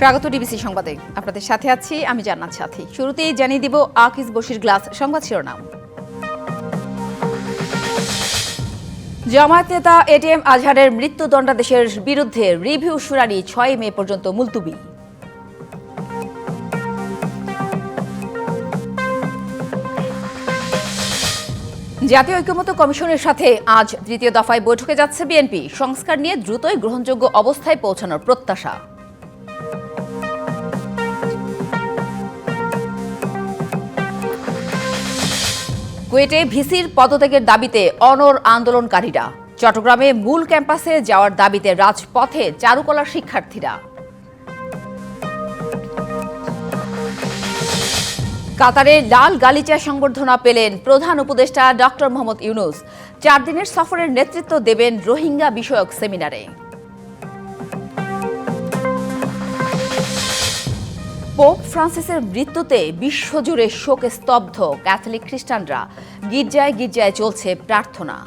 স্বাগত ডিবিসি সংবাদে। আপনাদের সাথে আছি আমি জান্নাত সাথী। শুরুতেই জানিয়ে দিব আকিজ বশির গ্লাস সংবাদ শিরোনাম। জামায়াত নেতা এটিএম আজহারের মৃত্যুদণ্ডাদেশের বিরুদ্ধে রিভিউ শুনানি 6 মে পর্যন্ত মুলতুবি। জাতীয় ঐকমত্য কমিশনের সাথে আজ তৃতীয় দফায় বৈঠকে যাচ্ছে বিএনপি। সংস্কার নিয়ে দ্রুতই গ্রহণযোগ্য অবস্থায় পৌঁছানোর প্রত্যাশা। কুয়েটে ভিসির পদত্যাগের দাবিতে অনড় আন্দোলনকারীরা। চট্টগ্রামে মূল ক্যাম্পাসে যাওয়ার দাবিতে রাজপথে চারুকলার শিক্ষার্থীরা। কাতারে লাল গালিচা সংবর্ধনা পেলেন প্রধান উপদেষ্টা ডক্টর মোহাম্মদ ইউনূস। 4 দিনের সফরের নেতৃত্ব দেবেন রোহিঙ্গা বিষয়ক সেমিনারে। পোপ ফ্রান্সিসের মৃত্যুতে বিশ্বজুড়ে শোকে স্তব্ধ ক্যাথলিক খ্রিস্টানরা। গির্জায় গির্জায় চলছে প্রার্থনা।